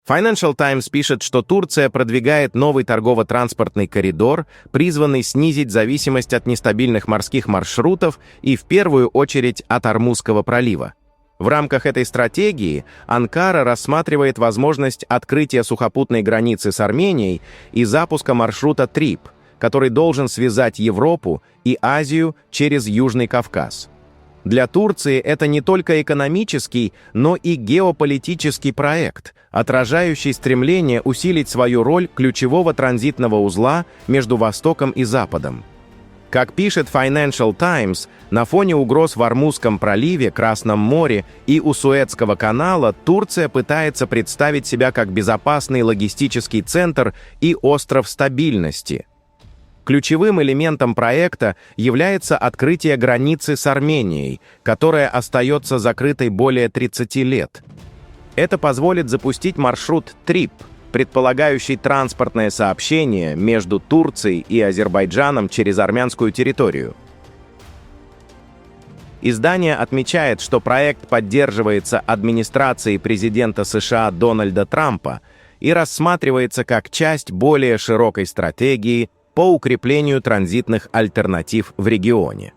Financial Times пишет, что Турция продвигает новый торгово-транспортный коридор, призванный снизить зависимость от нестабильных морских маршрутов и в первую очередь от Ормузского пролива. В рамках этой стратегии Анкара рассматривает возможность открытия сухопутной границы с Арменией и запуска маршрута ТРИП, который должен связать Европу и Азию через Южный Кавказ. Для Турции это не только экономический, но и геополитический проект, отражающий стремление усилить свою роль ключевого транзитного узла между Востоком и Западом. Как пишет Financial Times, на фоне угроз в Ормузском проливе, Красном море и у Суэцкого канала Турция пытается представить себя как безопасный логистический центр и остров стабильности. Ключевым элементом проекта является открытие границы с Арменией, которая остается закрытой более 30 лет. Это позволит запустить маршрут ТРИП, предполагающий транспортное сообщение между Турцией и Азербайджаном через армянскую территорию. Издание отмечает, что проект поддерживается администрацией президента США Дональда Трампа и рассматривается как часть более широкой стратегии по укреплению транзитных альтернатив в регионе.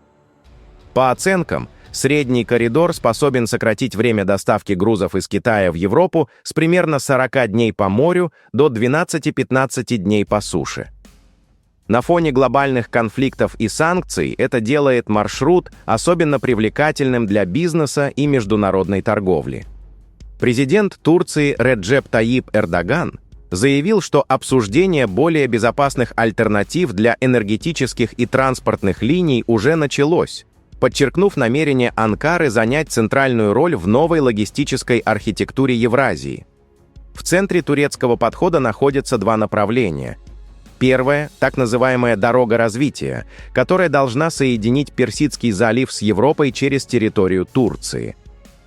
По оценкам, средний коридор способен сократить время доставки грузов из Китая в Европу с примерно 40 дней по морю до 12-15 дней по суше. На фоне глобальных конфликтов и санкций это делает маршрут особенно привлекательным для бизнеса и международной торговли. Президент Турции Реджеп Тайип Эрдоган заявил, что обсуждение более безопасных альтернатив для энергетических и транспортных линий уже началось, подчеркнув намерение Анкары занять центральную роль в новой логистической архитектуре Евразии. В центре турецкого подхода находятся два направления. Первое – так называемая «дорога развития», которая должна соединить Персидский залив с Европой через территорию Турции.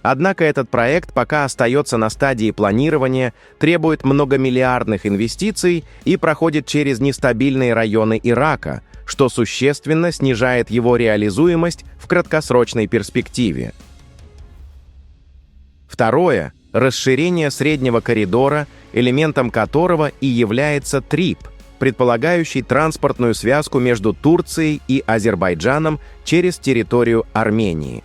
Однако этот проект пока остается на стадии планирования, требует многомиллиардных инвестиций и проходит через нестабильные районы Ирака, что существенно снижает его реализуемость в краткосрочной перспективе. Второе – расширение среднего коридора, элементом которого и является ТРИП, предполагающий транспортную связку между Турцией и Азербайджаном через территорию Армении.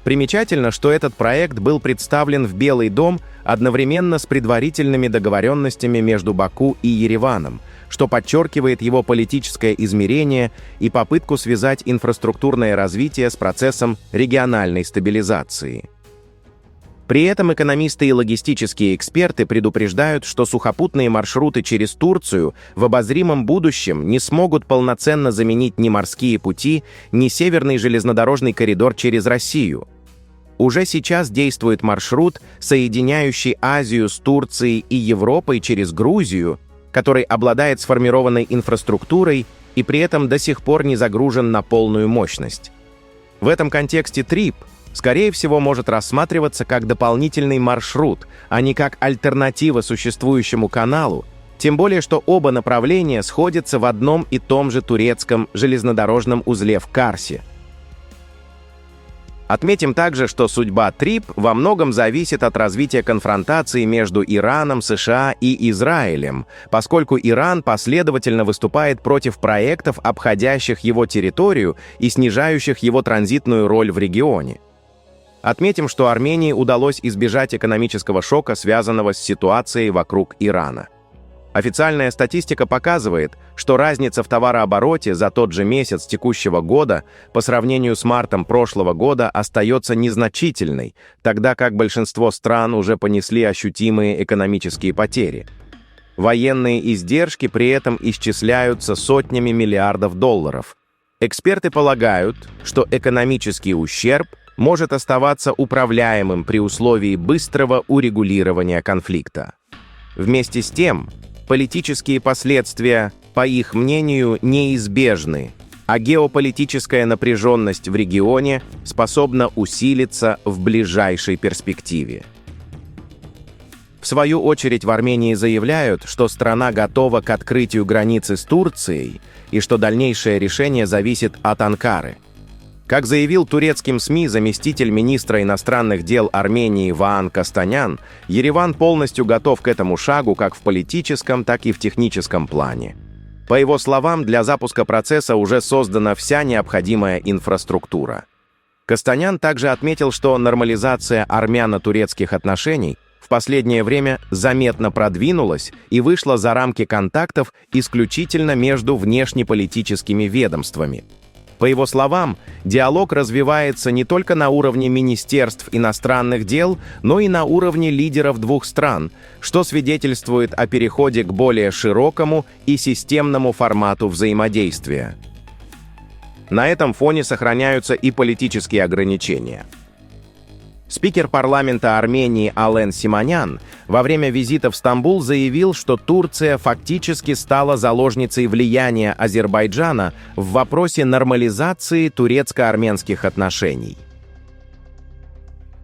Примечательно, что этот проект был представлен в Белый дом одновременно с предварительными договоренностями между Баку и Ереваном, что подчеркивает его политическое измерение и попытку связать инфраструктурное развитие с процессом региональной стабилизации. При этом экономисты и логистические эксперты предупреждают, что сухопутные маршруты через Турцию в обозримом будущем не смогут полноценно заменить ни морские пути, ни северный железнодорожный коридор через Россию. Уже сейчас действует маршрут, соединяющий Азию с Турцией и Европой через Грузию, который обладает сформированной инфраструктурой и при этом до сих пор не загружен на полную мощность. В этом контексте ТРИП, скорее всего, может рассматриваться как дополнительный маршрут, а не как альтернатива существующему каналу, тем более что оба направления сходятся в одном и том же турецком железнодорожном узле в Карсе. Отметим также, что судьба ТРИП во многом зависит от развития конфронтации между Ираном, США и Израилем, поскольку Иран последовательно выступает против проектов, обходящих его территорию и снижающих его транзитную роль в регионе. Отметим, что Армении удалось избежать экономического шока, связанного с ситуацией вокруг Ирана. Официальная статистика показывает, что разница в товарообороте за тот же месяц текущего года по сравнению с мартом прошлого года остается незначительной, тогда как большинство стран уже понесли ощутимые экономические потери. Военные издержки при этом исчисляются сотнями миллиардов долларов. Эксперты полагают, что экономический ущерб может оставаться управляемым при условии быстрого урегулирования конфликта. Вместе с тем, политические последствия, по их мнению, неизбежны, а геополитическая напряженность в регионе способна усилиться в ближайшей перспективе. В свою очередь в Армении заявляют, что страна готова к открытию границы с Турцией и что дальнейшее решение зависит от Анкары. Как заявил турецким СМИ заместитель министра иностранных дел Армении Ваан Костанян, Ереван полностью готов к этому шагу как в политическом, так и в техническом плане. По его словам, для запуска процесса уже создана вся необходимая инфраструктура. Костанян также отметил, что нормализация армяно-турецких отношений в последнее время заметно продвинулась и вышла за рамки контактов исключительно между внешнеполитическими ведомствами. По его словам, диалог развивается не только на уровне министерств иностранных дел, но и на уровне лидеров двух стран, что свидетельствует о переходе к более широкому и системному формату взаимодействия. На этом фоне сохраняются и политические ограничения. Спикер парламента Армении Ален Симонян во время визита в Стамбул заявил, что Турция фактически стала заложницей влияния Азербайджана в вопросе нормализации турецко-армянских отношений.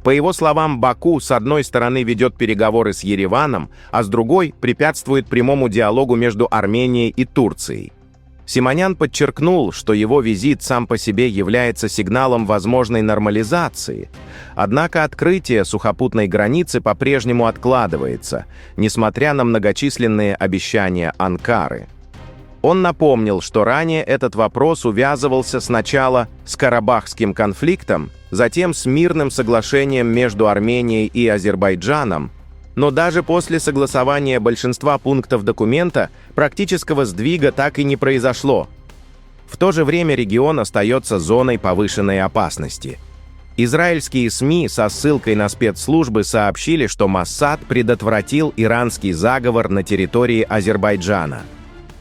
По его словам, Баку с одной стороны ведет переговоры с Ереваном, а с другой препятствует прямому диалогу между Арменией и Турцией. Симонян подчеркнул, что его визит сам по себе является сигналом возможной нормализации, однако открытие сухопутной границы по-прежнему откладывается, несмотря на многочисленные обещания Анкары. Он напомнил, что ранее этот вопрос увязывался сначала с Карабахским конфликтом, затем с мирным соглашением между Арменией и Азербайджаном, но даже после согласования большинства пунктов документа практического сдвига так и не произошло. В то же время регион остается зоной повышенной опасности. Израильские СМИ со ссылкой на спецслужбы сообщили, что Моссад предотвратил иранский заговор на территории Азербайджана.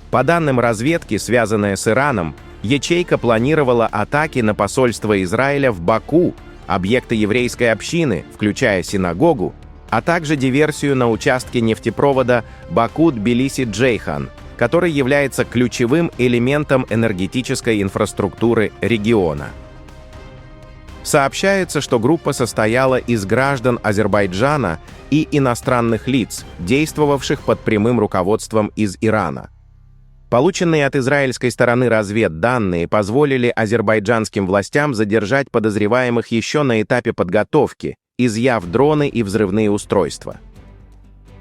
По данным разведки, связанной с Ираном, ячейка планировала атаки на посольство Израиля в Баку, объекты еврейской общины, включая синагогу, а также диверсию на участке нефтепровода Баку-Тбилиси-Джейхан, который является ключевым элементом энергетической инфраструктуры региона. Сообщается, что группа состояла из граждан Азербайджана и иностранных лиц, действовавших под прямым руководством из Ирана. Полученные от израильской стороны разведданные позволили азербайджанским властям задержать подозреваемых еще на этапе подготовки, изъяв дроны и взрывные устройства.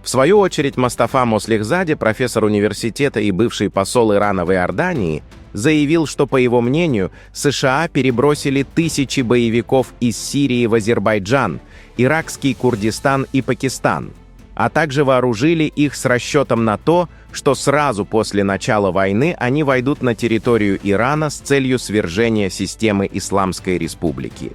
В свою очередь, Мустафа Мослихзаде, профессор университета и бывший посол Ирана в Иордании, заявил, что, по его мнению, США перебросили тысячи боевиков из Сирии в Азербайджан, иракский Курдистан и Пакистан, а также вооружили их с расчетом на то, что сразу после начала войны они войдут на территорию Ирана с целью свержения системы Исламской Республики.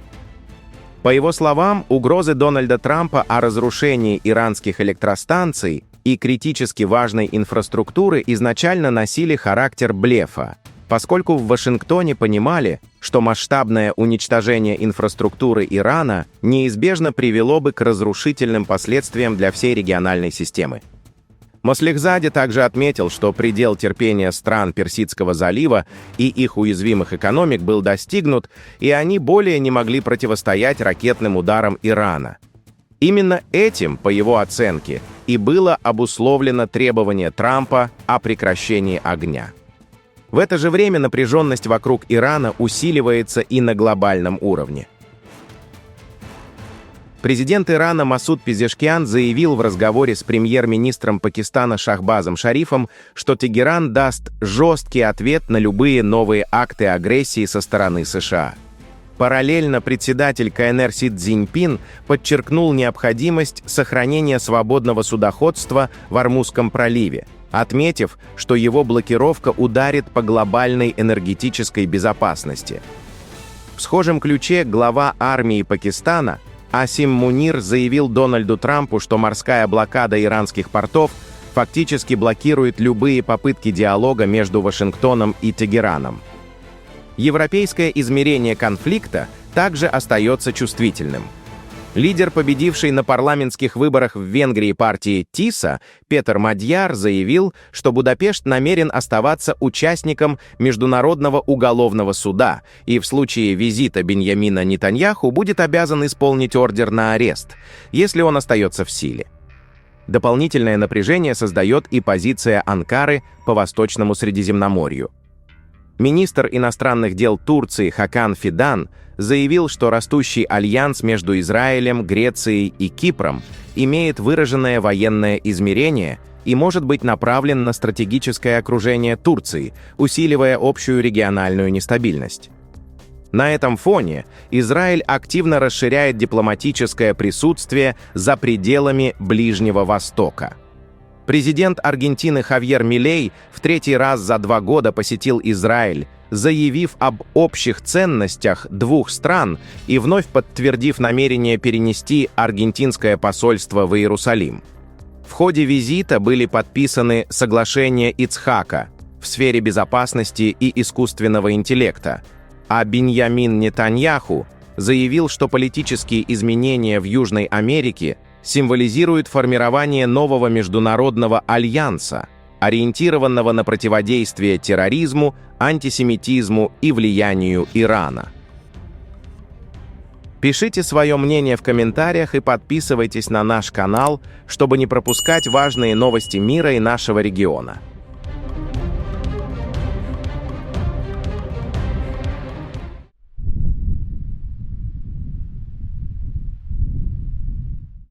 По его словам, угрозы Дональда Трампа о разрушении иранских электростанций и критически важной инфраструктуры изначально носили характер блефа, поскольку в Вашингтоне понимали, что масштабное уничтожение инфраструктуры Ирана неизбежно привело бы к разрушительным последствиям для всей региональной системы. Мослихзаде также отметил, что предел терпения стран Персидского залива и их уязвимых экономик был достигнут, и они более не могли противостоять ракетным ударам Ирана. Именно этим, по его оценке, и было обусловлено требование Трампа о прекращении огня. В это же время напряженность вокруг Ирана усиливается и на глобальном уровне. Президент Ирана Масуд Пезешкиан заявил в разговоре с премьер-министром Пакистана Шахбазом Шарифом, что Тегеран даст жесткий ответ на любые новые акты агрессии со стороны США. Параллельно председатель КНР Си Цзиньпин подчеркнул необходимость сохранения свободного судоходства в Ормузском проливе, отметив, что его блокировка ударит по глобальной энергетической безопасности. В схожем ключе глава армии Пакистана Асим Мунир заявил Дональду Трампу, что морская блокада иранских портов фактически блокирует любые попытки диалога между Вашингтоном и Тегераном. Европейское измерение конфликта также остается чувствительным. Лидер, победивший на парламентских выборах в Венгрии партии ТИСА, Петер Мадьяр заявил, что Будапешт намерен оставаться участником Международного уголовного суда и в случае визита Биньямина Нетаньяху будет обязан исполнить ордер на арест, если он остается в силе. Дополнительное напряжение создает и позиция Анкары по Восточному Средиземноморью. Министр иностранных дел Турции Хакан Фидан заявил, что растущий альянс между Израилем, Грецией и Кипром имеет выраженное военное измерение и может быть направлен на стратегическое окружение Турции, усиливая общую региональную нестабильность. На этом фоне Израиль активно расширяет дипломатическое присутствие за пределами Ближнего Востока. Президент Аргентины Хавьер Милей в третий раз за 2 года посетил Израиль, заявив об общих ценностях двух стран и вновь подтвердив намерение перенести аргентинское посольство в Иерусалим. В ходе визита были подписаны соглашения Ицхака в сфере безопасности и искусственного интеллекта, а Биньямин Нетаньяху заявил, что политические изменения в Южной Америке символизируют формирование нового международного альянса, ориентированного на противодействие терроризму, антисемитизму и влиянию Ирана. Пишите свое мнение в комментариях и подписывайтесь на наш канал, чтобы не пропускать важные новости мира и нашего региона.